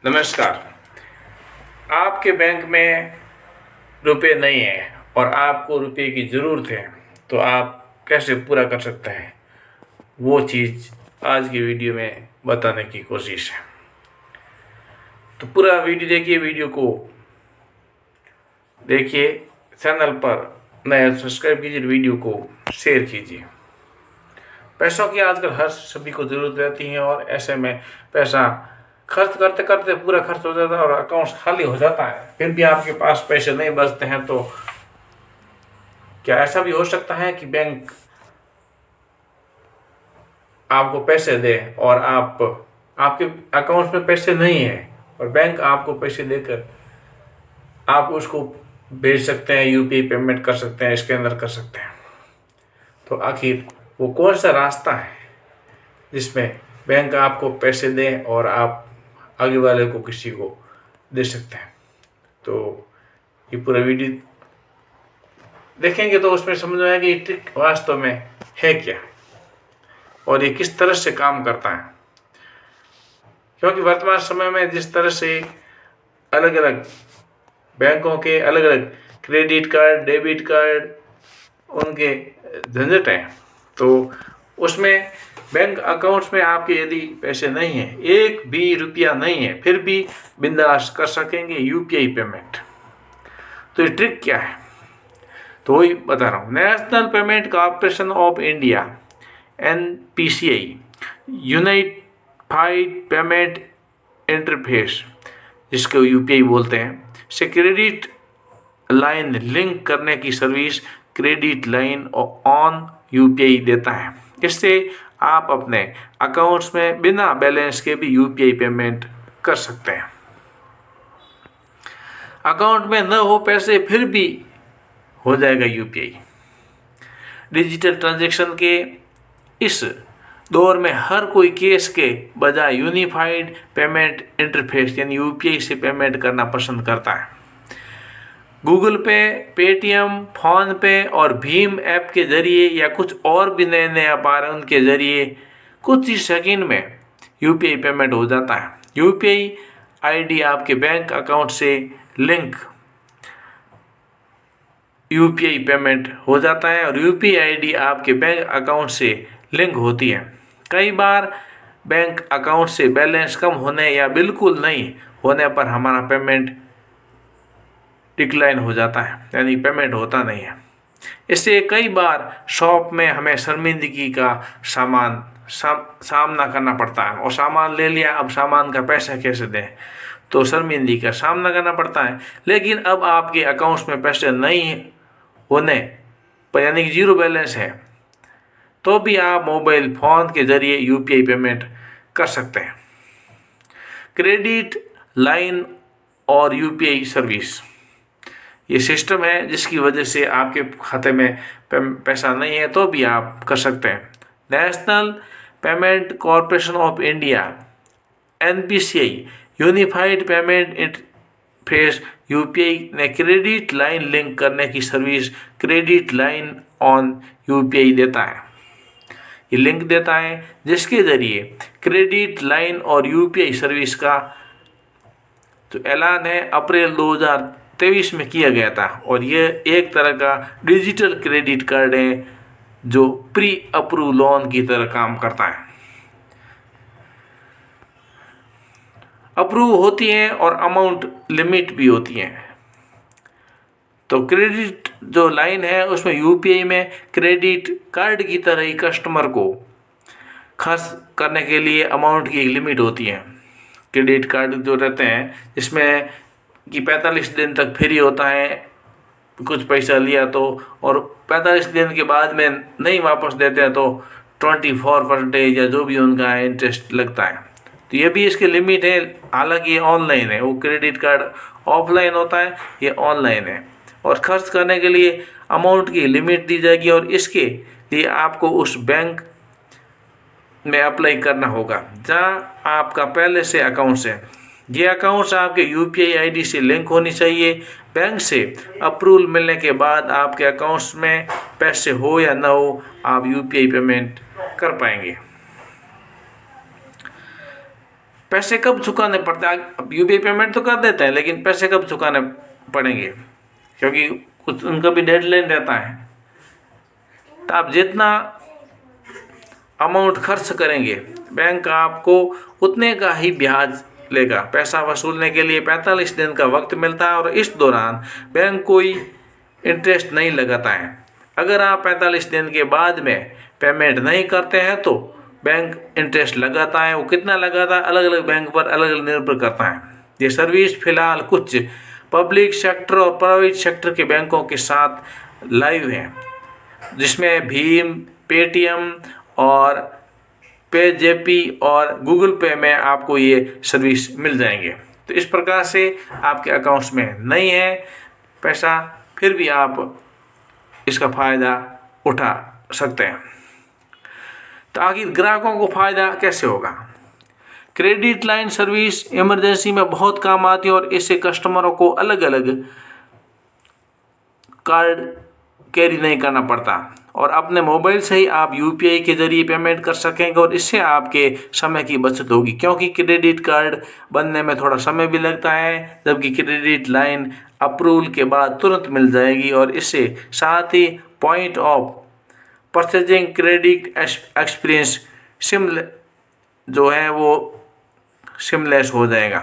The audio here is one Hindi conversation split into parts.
नमस्कार। आपके बैंक में रुपए नहीं है और आपको रुपए की ज़रूरत है, तो आप कैसे पूरा कर सकते हैं, वो चीज़ आज की वीडियो में बताने की कोशिश है। तो पूरा वीडियो देखिए, वीडियो को देखिए, चैनल पर नए सब्सक्राइब कीजिए, वीडियो को शेयर कीजिए। पैसों की आजकल हर सभी को ज़रूरत रहती है और ऐसे में पैसा खर्च करते करते पूरा खर्च हो जाता है और अकाउंट खाली हो जाता है, फिर भी आपके पास पैसे नहीं बचते हैं। तो क्या ऐसा भी हो सकता है कि बैंक आपको पैसे दे और आपके अकाउंट में पैसे नहीं है और बैंक आपको पैसे देकर आप उसको भेज सकते हैं, यूपीआई पेमेंट कर सकते हैं, स्कैनर कर सकते हैं। तो आखिर वो कौन सा रास्ता है जिसमें बैंक आपको पैसे दे और आप आगे वाले को किसी को दे सकते हैं? तो ये पूरा वीडियो देखेंगे तो उसमें समझ में आएगा कि ट्रिक वास्तव में है क्या और ये किस तरह से काम करता है। क्योंकि वर्तमान समय में जिस तरह से अलग अलग बैंकों के अलग अलग क्रेडिट कार्ड, डेबिट कार्ड, उनके झंझट हैं, तो उसमें बैंक अकाउंट्स में आपके यदि पैसे नहीं हैं, एक भी रुपया नहीं है, फिर भी बिंदास कर सकेंगे यूपीआई पेमेंट। तो ये ट्रिक क्या है, तो वही बता रहा हूँ। National payment corporation of India NPCI, United payment interface, जिसको यूपीआई बोलते हैं, से क्रेडिट लाइन लिंक करने की service credit line on UPI देता है। इससे आप अपने अकाउंट्स में बिना बैलेंस के भी यूपीआई पेमेंट कर सकते हैं। अकाउंट में न हो पैसे फिर भी हो जाएगा यूपीआई। डिजिटल ट्रांजैक्शन के इस दौर में हर कोई कैश के बजाय यूनिफाइड पेमेंट इंटरफेस यानी यूपीआई से पेमेंट करना पसंद करता है। गूगल पे, पेटीएम, फोन पे और भीम ऐप के जरिए या कुछ और भी नए नए ऐप आ रहे हैं, उनके जरिए कुछ ही सेकंड में यूपीआई पेमेंट हो जाता है। यूपीआई आईडी आपके बैंक अकाउंट से लिंक यूपीआई पेमेंट हो जाता है और यूपीआई आईडी आपके बैंक अकाउंट से लिंक होती है। कई बार बैंक अकाउंट से बैलेंस कम होने या बिल्कुल नहीं होने पर हमारा पेमेंट डिक्लाइन हो जाता है, यानी पेमेंट होता नहीं है। इससे कई बार शॉप में हमें शर्मिंदगी का सामना करना पड़ता है और सामान ले लिया, अब सामान का पैसा कैसे दें, तो शर्मिंदगी का सामना करना पड़ता है। लेकिन अब आपके अकाउंट्स में पैसे नहीं होने पर, यानी कि जीरो बैलेंस है, तो भी आप मोबाइल फ़ोन के ज़रिए यूपीआई पेमेंट कर सकते हैं। क्रेडिट लाइन और यूपीआई सर्विस ये सिस्टम है जिसकी वजह से आपके खाते में पैसा नहीं है तो भी आप कर सकते हैं। National payment corporation of India NPCI, unified payment interface UPI ने क्रेडिट लाइन लिंक करने की service credit line on UPI देता है। ये लिंक देता है जिसके ज़रिए क्रेडिट लाइन और यूपीआई सर्विस का जो ऐलान है अप्रैल 2023 में किया गया था और ये एक तरह का डिजिटल क्रेडिट कार्ड है जो प्री अप्रूव लोन की तरह काम करता है। अप्रूव होती हैं और अमाउंट लिमिट भी होती हैं। तो क्रेडिट जो लाइन है उसमें यूपीआई में क्रेडिट कार्ड की तरह ही कस्टमर को खर्च करने के लिए अमाउंट की लिमिट होती है। क्रेडिट कार्ड जो रहते हैं जिसमें कि 45 दिन तक फ्री होता है, कुछ पैसा लिया तो, और 45 दिन के बाद में नहीं वापस देते हैं तो 24% या जो भी उनका इंटरेस्ट लगता है। तो ये भी इसकी लिमिट है। हालांकि ये ऑनलाइन है, वो क्रेडिट कार्ड ऑफलाइन होता है, ये ऑनलाइन है और खर्च करने के लिए अमाउंट की लिमिट दी जाएगी और इसके लिए आपको उस बैंक में अप्लाई करना होगा जहाँ आपका पहले से अकाउंट्स है। ये अकाउंट्स आपके यूपीआई आईडी से लिंक होनी चाहिए। बैंक से अप्रूवल मिलने के बाद आपके अकाउंट्स में पैसे हो या ना हो, आप यूपीआई पेमेंट कर पाएंगे। पैसे कब चुकाने पड़ते हैं? अब यूपीआई पेमेंट तो कर देते हैं, लेकिन पैसे कब चुकाने पड़ेंगे? क्योंकि कुछ उनका भी डेडलाइन रहता है। तो आप जितना अमाउंट खर्च करेंगे, बैंक आपको उतने का ही ब्याज लेगा। पैसा वसूलने के लिए 45 दिन का वक्त मिलता है और इस दौरान बैंक कोई इंटरेस्ट नहीं लगाता है। अगर आप 45 दिन के बाद में पेमेंट नहीं करते हैं तो बैंक इंटरेस्ट लगाता है। वो कितना लगाता है, अलग अलग बैंक पर अलग अलग निर्भर करता है। ये सर्विस फिलहाल कुछ पब्लिक सेक्टर और प्राइवेट सेक्टर के बैंकों के साथ लाइव है, जिसमें भीम, पेटीएम और पेजेपी और गूगल पे में आपको ये सर्विस मिल जाएंगे। तो इस प्रकार से आपके अकाउंट्स में नहीं है पैसा, फिर भी आप इसका फ़ायदा उठा सकते हैं। तो आखिर ग्राहकों को फ़ायदा कैसे होगा? क्रेडिट लाइन सर्विस इमरजेंसी में बहुत काम आती है और इससे कस्टमरों को अलग अलग कार्ड कैरी नहीं करना पड़ता और अपने मोबाइल से ही आप यूपीआई के जरिए पेमेंट कर सकेंगे और इससे आपके समय की बचत होगी, क्योंकि क्रेडिट कार्ड बनने में थोड़ा समय भी लगता है, जबकि क्रेडिट लाइन अप्रूवल के बाद तुरंत मिल जाएगी और इससे साथ ही point of purchasing credit experience जो है वो सिमलेस हो जाएगा।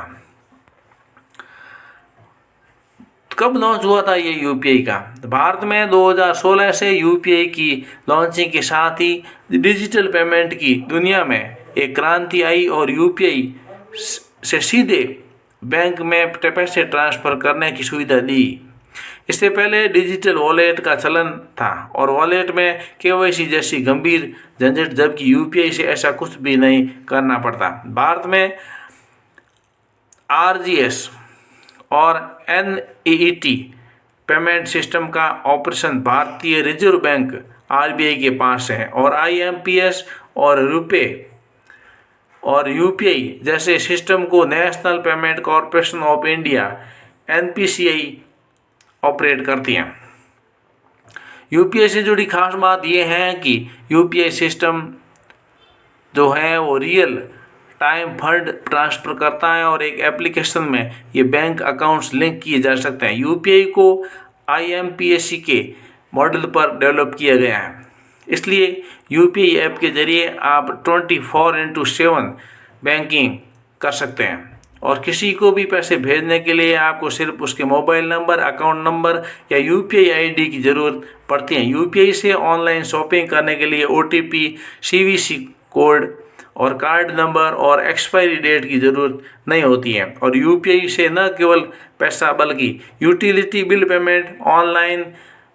कब लॉन्च हुआ था ये यूपीआई का? भारत में 2016 से यूपीआई की लॉन्चिंग के साथ ही डिजिटल पेमेंट की दुनिया में एक क्रांति आई और यूपीआई से सीधे बैंक में पैसे ट्रांसफ़र करने की सुविधा दी। इससे पहले डिजिटल वॉलेट का चलन था और वॉलेट में केवाईसी जैसी गंभीर झंझट, जबकि यूपीआई से ऐसा कुछ भी नहीं करना पड़ता। भारत में आरजीएस और एनईटी पेमेंट सिस्टम का ऑपरेशन भारतीय रिजर्व बैंक आरबीआई के पास है और आईएमपीएस और रुपे और यूपीआई जैसे सिस्टम को national payment corporation of India NPCI operate करती हैं। यूपीआई से जुड़ी खास बात यह है कि यूपीआई सिस्टम जो है वो रियल टाइम फंड ट्रांसफ़र करता है और एक एप्लीकेशन में ये बैंक अकाउंट्स लिंक किए जा सकते हैं। यूपीआई को आईएमपीएसी के मॉडल पर डेवलप किया गया है, इसलिए यूपीआई ऐप के जरिए आप 24/7 बैंकिंग कर सकते हैं और किसी को भी पैसे भेजने के लिए आपको सिर्फ उसके मोबाइल नंबर, अकाउंट नंबर या यूपीआई आईडी की ज़रूरत पड़ती है। यूपीआई से ऑनलाइन शॉपिंग करने के लिए ओटीपी, सीवीसी कोड और कार्ड नंबर और एक्सपायरी डेट की ज़रूरत नहीं होती है और यूपीआई से न केवल पैसा बल्कि utility bill payment, online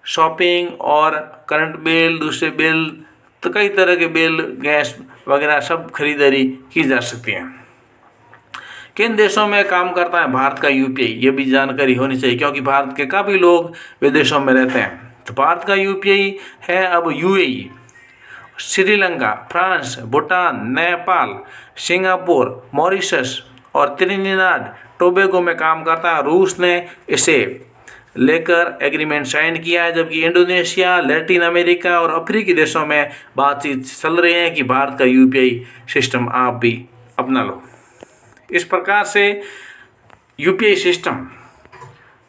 shopping और करंट बिल, दूसरे बिल, तो कई तरह के बिल, गैस वगैरह सब खरीदारी की जा सकती है। किन देशों में काम करता है भारत का यूपीआई, ये भी जानकारी होनी चाहिए, क्योंकि भारत के काफ़ी लोग विदेशों में रहते हैं। तो भारत का यूपीआई है अब UAE, Sri Lanka, France, Bhutan, Nepal, Singapore, Mauritius और त्रिनिदाद टोबैगो में काम करता है। रूस ने इसे लेकर एग्रीमेंट साइन किया है, जबकि इंडोनेशिया, लैटिन अमेरिका और अफ्रीकी देशों में बातचीत चल रही है कि भारत का यूपीआई सिस्टम आप भी अपना लो। इस प्रकार से यूपीआई सिस्टम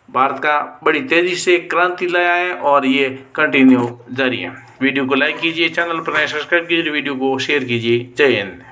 भारत का बड़ी तेज़ी से क्रांति लाया है और ये कंटिन्यू जारी है। वीडियो को लाइक कीजिए, चैनल पर सब्सक्राइब कीजिए, वीडियो को शेयर कीजिए। जय हिंद।